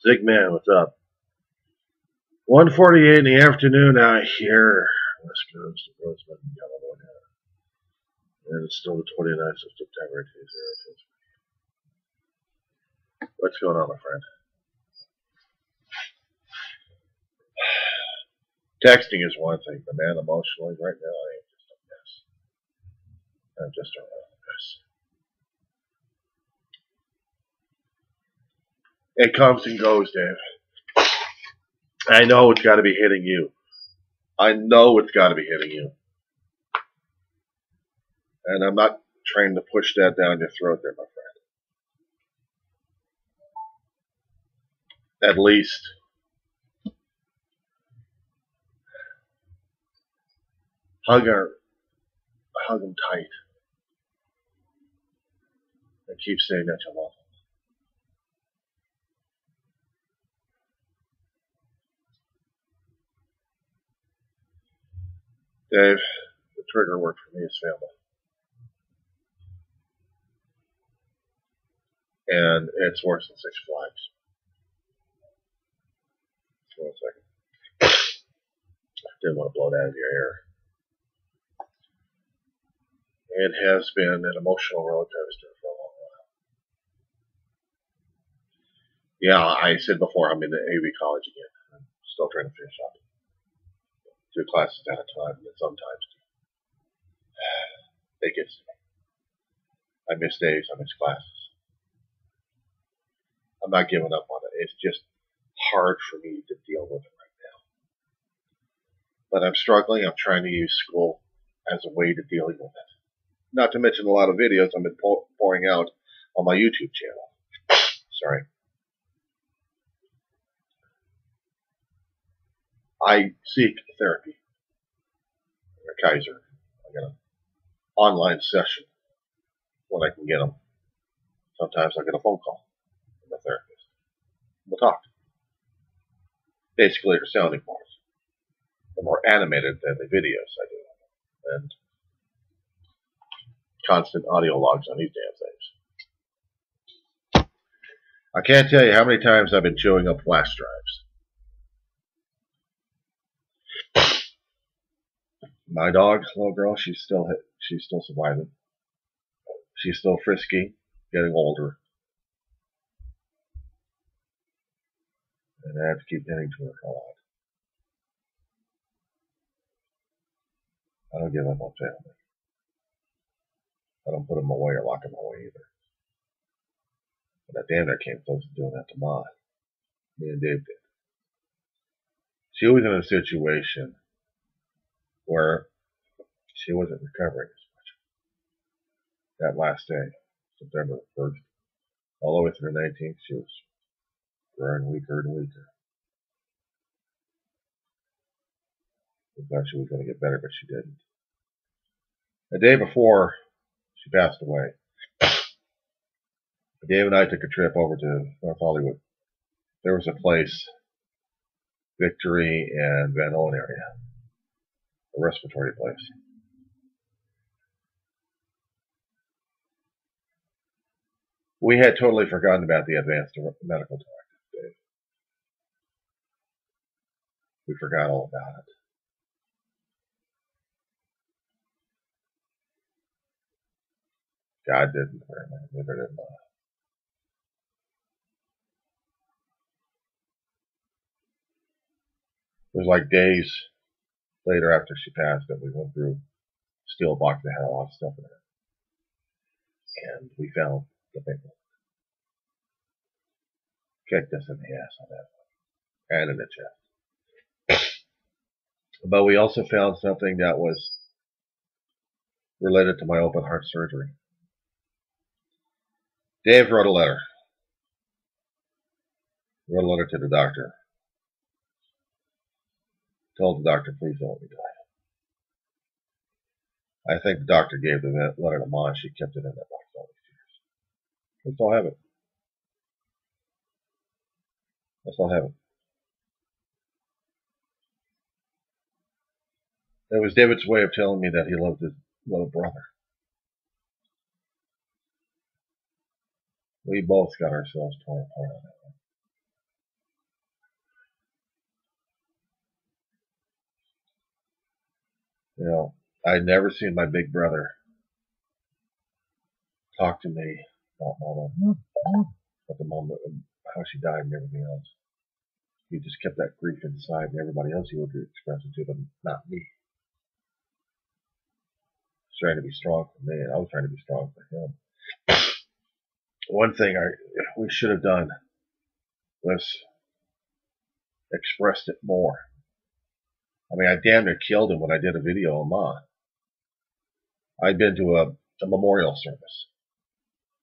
Zigman, what's up? 1:48 in the afternoon out here, West Coast of Roseman, California. And it's still the 29th of September, 2020. What's going on, my friend? Texting is one thing, but man, emotionally, right now, I am just a mess. I'm just a real mess. It comes and goes, Dave. I know it's got to be hitting you. I know it's got to be hitting you. And I'm not trying to push that down your throat there, my friend. At least hug them tight. And keep saying that you love them. Dave, the trigger word for me is family. And it's worse than Six Flags. Hold on a second. I didn't want to blow that out of your ear. It has been an emotional roller coaster for a long while. Yeah, I said before, I'm in AV college again. I'm still trying to finish up 2 classes at a time, and sometimes it gets to me. I miss days, I miss classes. I'm not giving up on it. It's just hard for me to deal with it right now. But I'm struggling. I'm trying to use school as a way to dealing with it. Not to mention a lot of videos I've been pouring out on my YouTube channel. Sorry. I seek therapy. Kaiser. I got an online session when I can get them. Sometimes I get a phone call from a therapist. We'll talk. Basically, they're sounding boards. They're more animated than the videos I do. And constant audio logs on these damn things. I can't tell you how many times I've been chewing up flash drives. My dog, little girl, she's still surviving. She's still frisky, getting older. And I have to keep getting to her a lot. I don't give up on family. I don't put them away or lock them away either. But that damn near came close to doing that to Ma. Me and Dave did. She was in a situation where she wasn't recovering as much. That last day, September 1st, all the way through the 19th, she was growing weaker and weaker. We thought she was going to get better, but she didn't. The day before she passed away, Dave and I took a trip over to North Hollywood. There was a place, Victory and Van Owen area, a respiratory place. We had totally forgotten about the advanced medical directive, Dave. We forgot all about it. God didn't, apparently. Neither did I. It was like days later after she passed that we went through a steel box that had a lot of stuff in it. And we found the big one. Kicked us in the ass on that one. And in the chest. But we also found something that was related to my open heart surgery. Dave wrote a letter. Wrote a letter to the doctor. Told the doctor, please don't let me die. I think the doctor gave the letter to Ma. She kept it in that box all these years. I still have it. I still have it. It was David's way of telling me that he loved his little brother. We both got ourselves torn apart on that one. You know, I'd never seen my big brother talk to me about Mama at the moment of how she died and everything else. He just kept that grief inside, and everybody else he would express it to, but not me. He was trying to be strong for me, and I was trying to be strong for him. One thing we should have done was expressed it more. I mean, I damn near killed him when I did a video on Ma. I'd been to a memorial service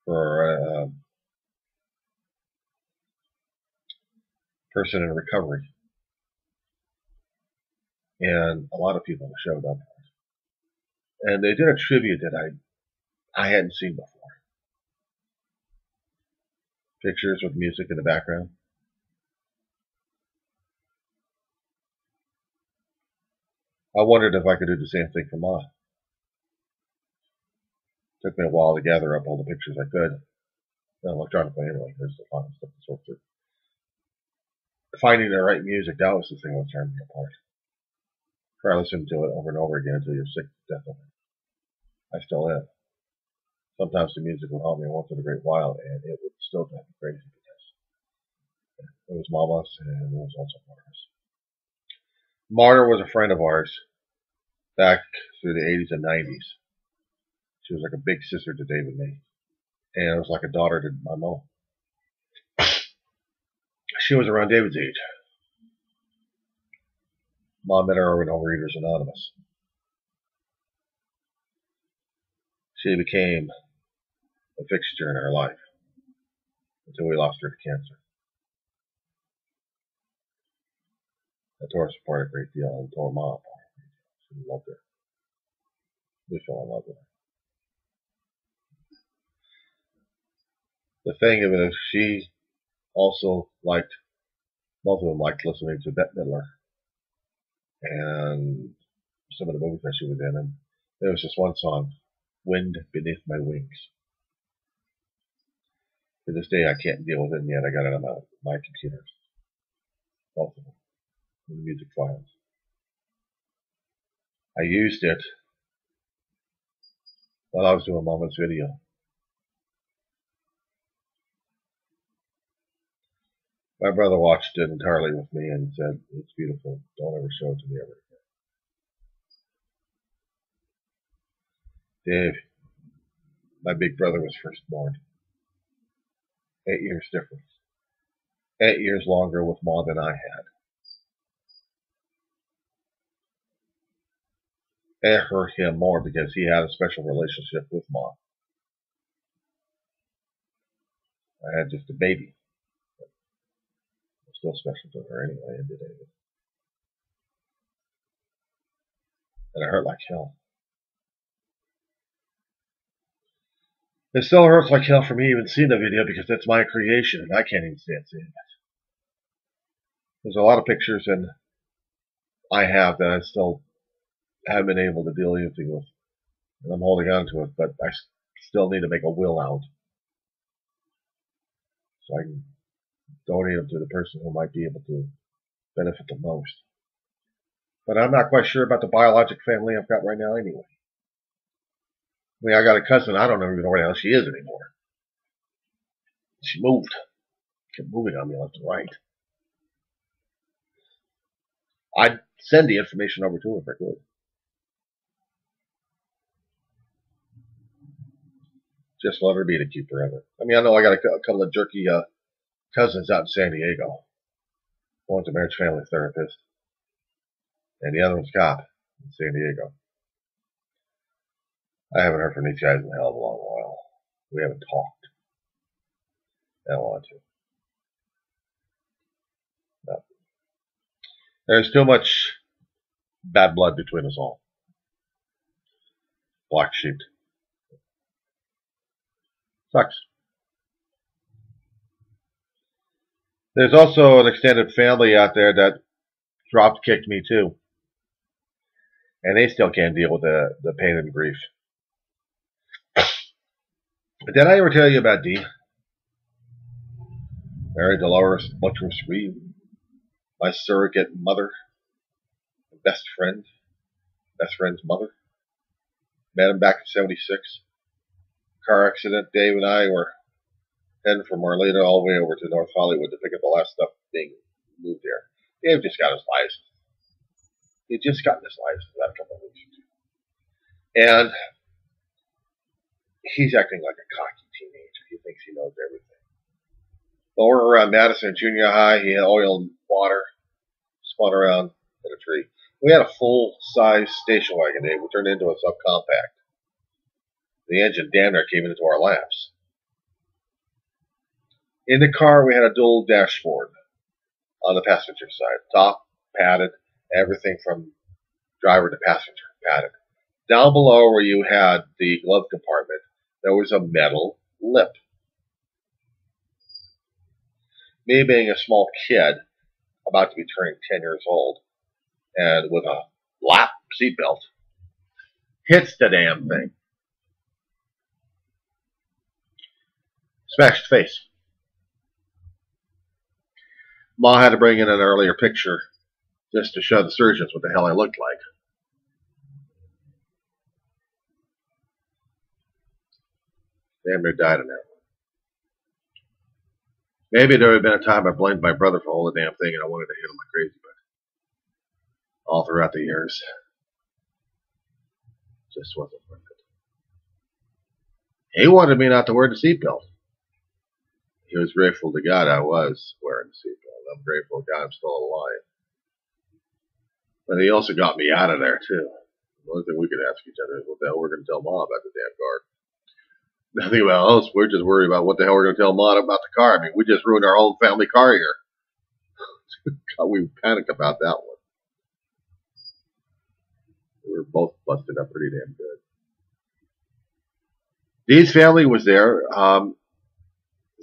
for a person in recovery, and a lot of people showed up. And they did a tribute that I hadn't seen before. Pictures with music in the background. I wondered if I could do the same thing for Ma. Took me a while to gather up all the pictures I could. Electronically anyway, there's a lot of stuff to sort through. Finding the right music, that was the thing that was tearing me apart. Try listening to it over and over again until you're sick to death of it. I still am. Sometimes the music will help me once in a great while, and it would still drive me crazy because it was Mama's and it was also Marta's. Marta was a friend of ours back through the 80s and 90s. She was like a big sister to Dave and me, and it was like a daughter to my mom. She was around David's age. Mom met her over in Overeaters Anonymous. She became a fixture in our life until we lost her to cancer. That tore us apart a great deal and tore Mom apart a great deal. She loved her. We fell in love with her. The thing of it is, she also liked, both of them liked listening to Bette Midler and some of the movies that she was in. And there was this one song, Wind Beneath My Wings. To this day, I can't deal with it, and yet I got it on my computer. Both of them. In the music files. I used it while I was doing Mama's video. My brother watched it entirely with me and said, "It's beautiful. Don't ever show it to me ever again." Dave, my big brother was first born. 8 years difference. 8 years longer with Ma than I had. It hurt him more because he had a special relationship with Ma. I had just a baby. It was still special to her anyway, and did anything. And it hurt like hell. It still hurts like hell for me even seeing the video because that's my creation and I can't even stand seeing it. There's a lot of pictures and I have that I still haven't been able to deal anything with. And I'm holding on to it, but I still need to make a will out. So I can donate them to the person who might be able to benefit the most. But I'm not quite sure about the biologic family I've got right now anyway. I mean, I got a cousin, I don't even know where the hell she is anymore. She moved. Kept moving on me left and right. I'd send the information over to her if I could. Just let her be to keep forever. I mean, I know I got a couple of jerky cousins out in San Diego. One's a marriage family therapist, and the other one's a cop in San Diego. I haven't heard from these guys in a hell of a long while. We haven't talked. I don't want to. No. There's too much bad blood between us all. Black sheep. Sucks. There's also an extended family out there that drop kicked me too. And they still can't deal with the pain and grief. Did I ever tell you about Dee? Mary Dolores Buttress Reed, my surrogate mother, best friend's mother. Met him back in '76. Car accident. Dave and I were heading from Marlena all the way over to North Hollywood to pick up the last stuff being moved there. Dave just got his license. He just got his license about a couple of weeks ago. And he's acting like a cocky teenager. He thinks he knows everything. While we're around Madison Junior High, he had oil and water, spun around in a tree. We had a full-size station wagon, Dave. We turned it into a subcompact. The engine damn near came into our laps. In the car, we had a dual dashboard on the passenger side. Top, padded, everything from driver to passenger, padded. Down below where you had the glove compartment, there was a metal lip. Me being a small kid, about to be turning 10 years old, and with a lap seatbelt, hits the damn thing. Smashed face. Ma had to bring in an earlier picture just to show the surgeons what the hell I looked like. Damn near died in that one. Maybe there would have been a time I blamed my brother for all the damn thing and I wanted to hit him like crazy, but all throughout the years, just wasn't worth it. He wanted me not to wear the seatbelt. He was grateful to God I was wearing the seatbelt. I'm grateful to God I'm still alive. But he also got me out of there, too. The only thing we could ask each other is what the hell we're going to tell Mom about the damn car. Nothing about us. We're just worried about what the hell we're going to tell Mom about the car. I mean, we just ruined our whole family car here. God, we panicked about that one. We were both busted up pretty damn good. Dee's family was there.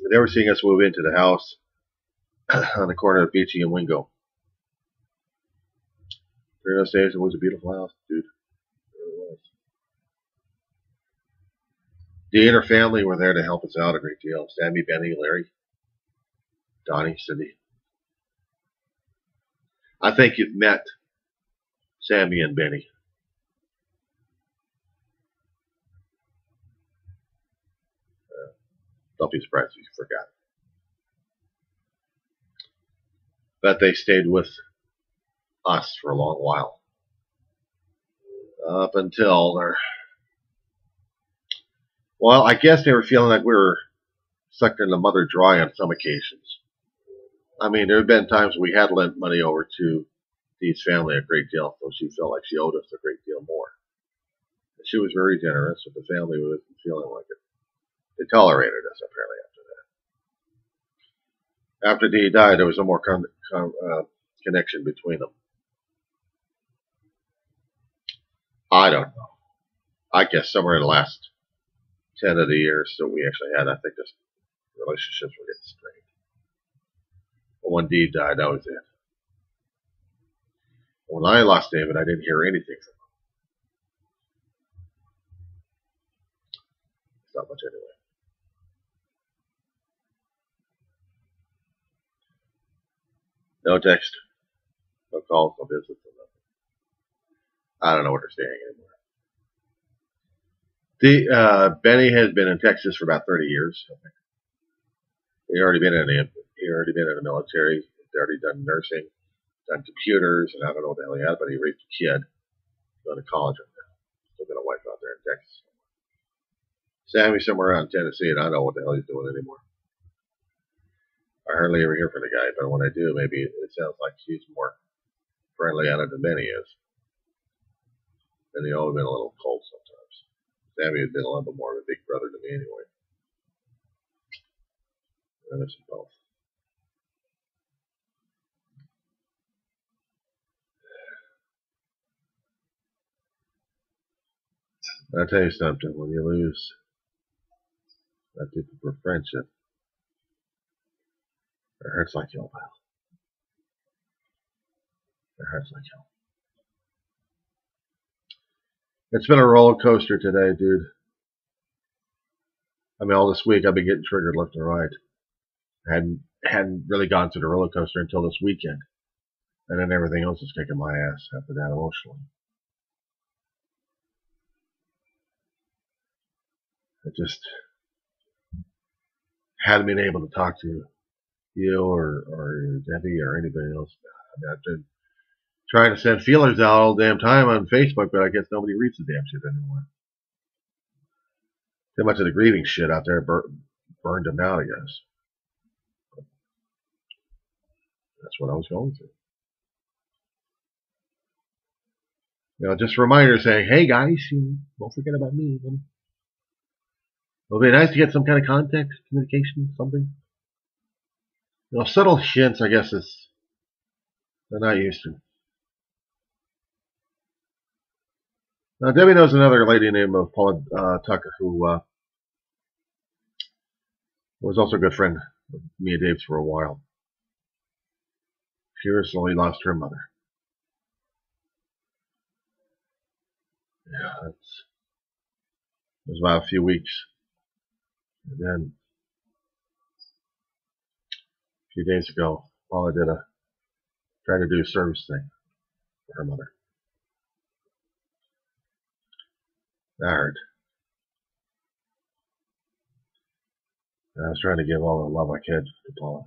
They were seeing us move into the house on the corner of Beachy and Wingo. During those days, it was a beautiful house, dude. It really was. Dee and her family were there to help us out a great deal. Sammy, Benny, Larry, Donnie, Cindy. I think you've met Sammy and Benny. Don't be surprised if you forgot. But they stayed with us for a long while. Up until they're... Well, I guess they were feeling like we were sucking the mother dry on some occasions. I mean, there have been times we had lent money over to Dee's family a great deal, so she felt like she owed us a great deal more. She was very generous, but the family wasn't feeling like it. They tolerated us, apparently, after that. After Dee died, there was no more connection between them. I don't know. I guess somewhere in the last 10 of the years that we actually had, I think this relationships were getting strained. But when Dee died, that was it. When I lost David, I didn't hear anything from him. It's not much anyway. No text, no calls, no visits, no nothing. I don't know where they're staying anymore. Benny has been in Texas for about 30 years. I think. He already been in the military. He'd already done nursing, done computers, and I don't know what the hell he had, but he raised a kid, going to college right now. Still got a wife out there in Texas. Sammy's somewhere around Tennessee, and I don't know what the hell he's doing anymore. I hardly ever hear from the guy, but when I do, maybe it sounds like he's more friendly on it than Benny is. Benny always been a little cold sometimes. Sammy had been a little bit more of a big brother to me anyway. I miss them both. I'll tell you something, when you lose that deep of a friendship, it hurts like hell, pal. It hurts like hell. It's been a roller coaster today, dude. I mean, all this week I've been getting triggered left and right. I hadn't hadn't really gone through the roller coaster until this weekend. And then everything else is kicking my ass after that emotionally. I just hadn't been able to talk to you or Debbie or anybody else. I've been trying to send feelers out all the damn time on Facebook, but I guess nobody reads the damn shit anymore. Too much of the grieving shit out there burned them out, I guess. That's what I was going through. Just a reminder saying, hey guys, don't forget about me. It'll be nice to get some kind of context, communication, something. Subtle hints, I guess, they're not used to. Now, Debbie knows another lady named Paula Tucker who was also a good friend of me and Dave's for a while. She recently lost her mother. Yeah, it was about a few weeks. And then a few days ago, Paula tried to do a service thing for her mother. That hurt. And I was trying to give all the love I could to Paula.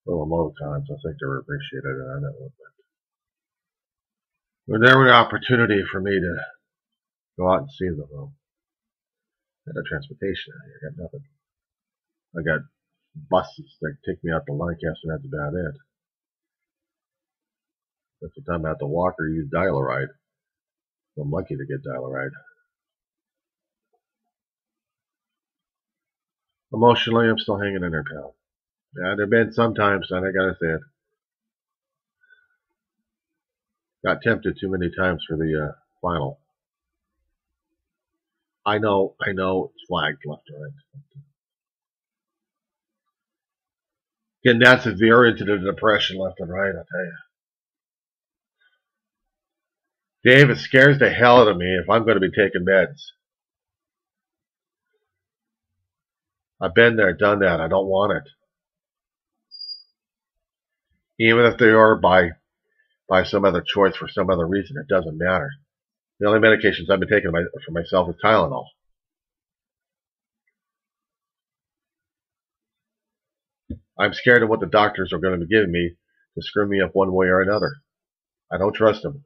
Little emoticons, I think they were appreciated, and I know it. But there was an opportunity for me to go out and see them, though. I got transportation out here. I got nothing. I got buses that take me out to Lancaster, and that's about it. That's the time I have to walk or use Dial-A-Ride. So I'm lucky to get Dial-A-Ride. Emotionally, I'm still hanging in there, pal. Yeah, there have been some times, and I gotta say it. Got tempted too many times for the final. I know it's flagged left and right. Getting that severe into the depression left and right, I'll tell you. Dave, it scares the hell out of me if I'm going to be taking meds. I've been there, done that. I don't want it. Even if they are by some other choice for some other reason, it doesn't matter. The only medications I've been taking for myself is Tylenol. I'm scared of what the doctors are going to be giving me to screw me up one way or another. I don't trust them.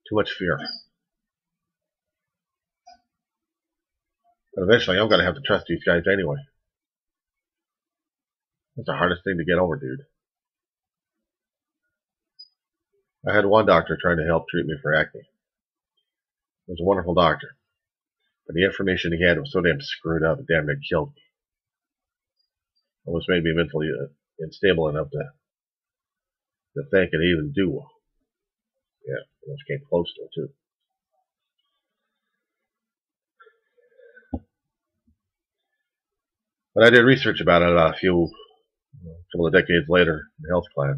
Too much fear. But eventually I'm going to have to trust these guys anyway. That's the hardest thing to get over, dude. I had one doctor trying to help treat me for acne. He was a wonderful doctor. But the information he had was so damn screwed up, it damn near killed me. Almost made me mentally unstable enough to think and even do. Yeah, almost came close to it, too. But I did research about it a couple of decades later in health class.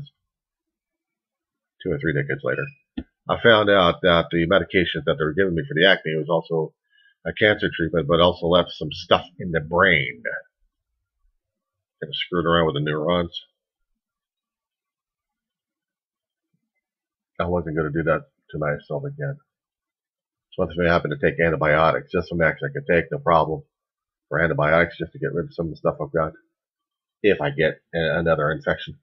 2 or 3 decades later. I found out that the medications that they were giving me for the acne was also a cancer treatment, but also left some stuff in the brain. Kind of screwed around with the neurons. I wasn't going to do that to myself again. So if I happen to take antibiotics, just some max I could take, no problem. For antibiotics, just to get rid of some of the stuff I've got. If I get another infection.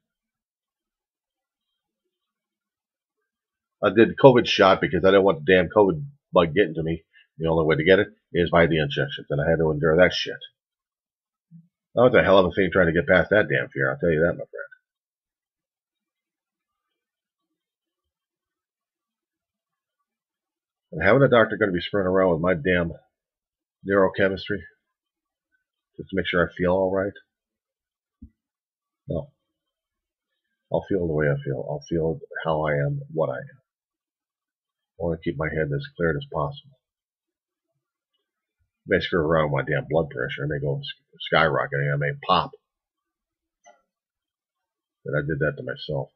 I did COVID shot because I didn't want the damn COVID bug getting to me. The only way to get it is by the injections, and I had to endure that shit. That was a hell of a thing trying to get past that damn fear, I'll tell you that, my friend. And having a doctor going to be screwing around with my damn neurochemistry just to make sure I feel all right? No. I'll feel the way I feel. I'll feel how I am, what I am. I want to keep my head as clear as possible. I may screw around with my damn blood pressure. I may go skyrocketing. I may pop. But I did that to myself.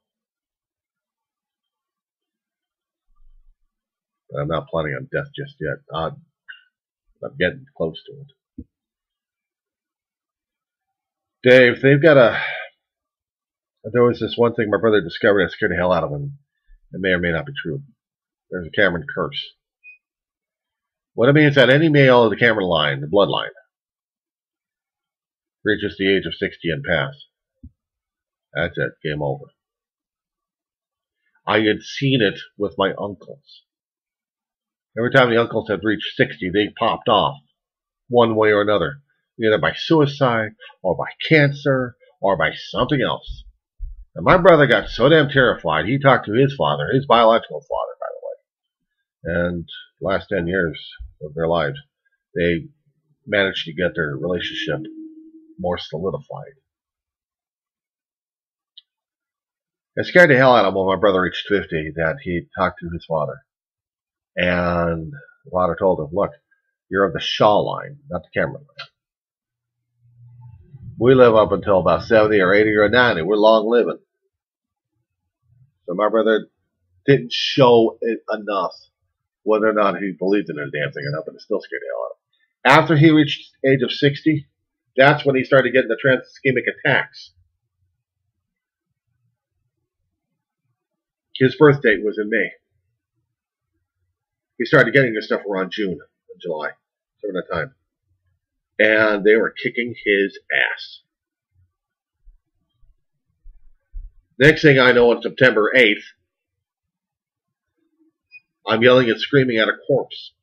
But I'm not planning on death just yet. I'm getting close to it. Dave, they've got a. There was this one thing my brother discovered that scared the hell out of him. It may or may not be true. There's a Cameron curse. What it means is that any male of the Cameron line, the bloodline, reaches the age of 60 and past. That's it. Game over. I had seen it with my uncles. Every time the uncles had reached 60, they popped off one way or another, either by suicide or by cancer or by something else. And my brother got so damn terrified, he talked to his father, his biological father, by the way. And the last 10 years of their lives, they managed to get their relationship more solidified. It scared the hell out of him when my brother reached 50 that he talked to his father. And the father told him, look, you're of the Shaw line, not the Cameron line. We live up until about 70 or 80 or 90. We're long living. So my brother didn't show it enough whether or not he believed in the damn thing enough, but it still scared the hell out of him. After he reached the age of 60, that's when he started getting the trans-ischemic attacks. His birth date was in May. He started getting this stuff around June and July, during that time. And they were kicking his ass. Next thing I know, on September 8th, I'm yelling and screaming at a corpse.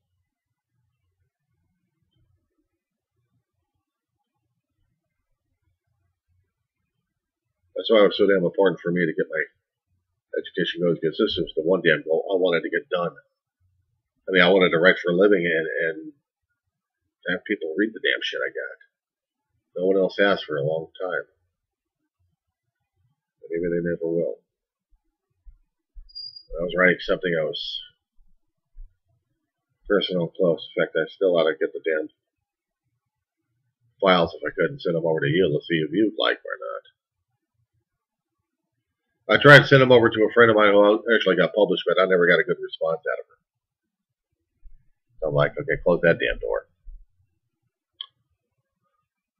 That's why it was so damn important for me to get my education going, because this was the one damn goal I wanted to get done. I mean, I wanted to write for a living and have people read the damn shit I got. No one else has for a long time. And maybe they never will. When I was writing something, I was personal and close. In fact, I still ought to get the damn files if I could and send them over to you. Let's see if you'd like or not. I tried to send them over to a friend of mine who actually got published, but I never got a good response out of her. So I'm like, okay, close that damn door.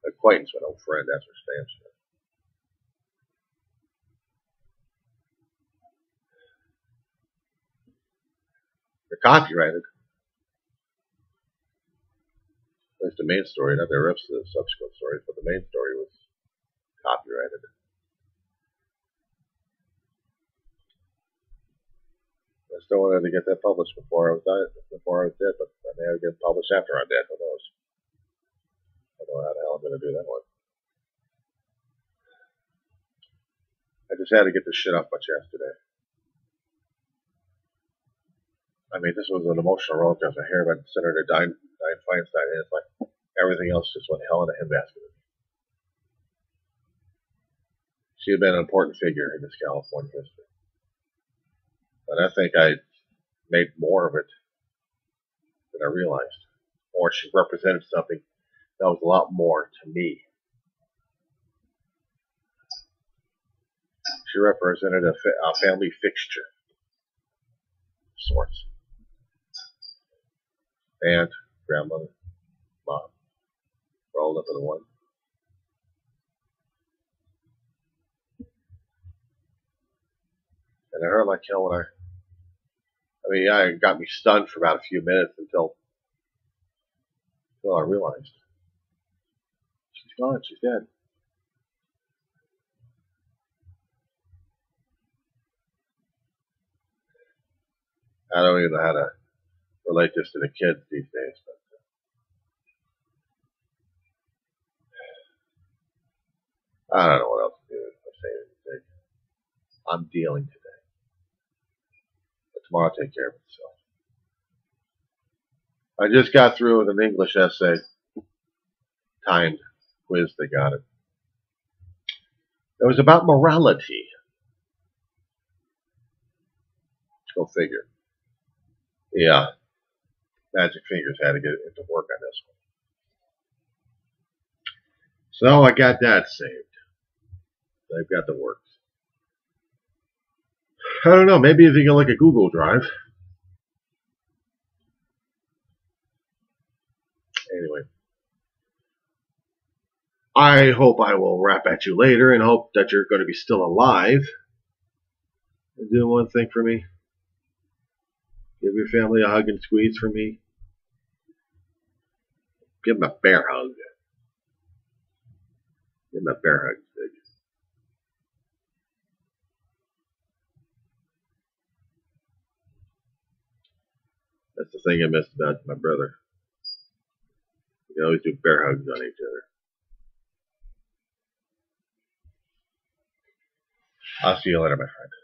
Acquaintance with old friend, that's what stands for. They're copyrighted. That's the main story, not the rest of the subsequent stories, but the main story was copyrighted. I still wanted to get that published before I was dead, but I may have get published after I'm dead. Who knows? I don't know how the hell I'm going to do that one. I just had to get this shit off my chest today. I mean, this was an emotional roller coaster. I hear about Senator Dianne Feinstein, and it's like everything else just went hell in a handbasket. She had been an important figure in this California history. But I think I made more of it than I realized. Or she represented something that was a lot more to me. She represented a family fixture of sorts. Aunt, grandmother, mom, rolled up in one. And it hurt like hell when it got me stunned for about a few minutes until I realized. She's gone, she's dead. I don't even know how to relate this to the kids these days, but I don't know what else to do. I say anything. I'm dealing today, but tomorrow I'll take care of itself. I just got through with an English essay, timed quiz. They got it. It was about morality. Go figure. Yeah, Magic Fingers had to get it to work on this one. So I got that saved. They've got the works. I don't know, maybe if you can look at Google Drive. Anyway. I hope I will rap at you later and hope that you're going to be still alive. And do one thing for me. Give your family a hug and squeeze for me. Give them a bear hug. Give them a bear hug. That's the thing I missed about my brother. We can always do bear hugs on each other. I'll see you later, my friend.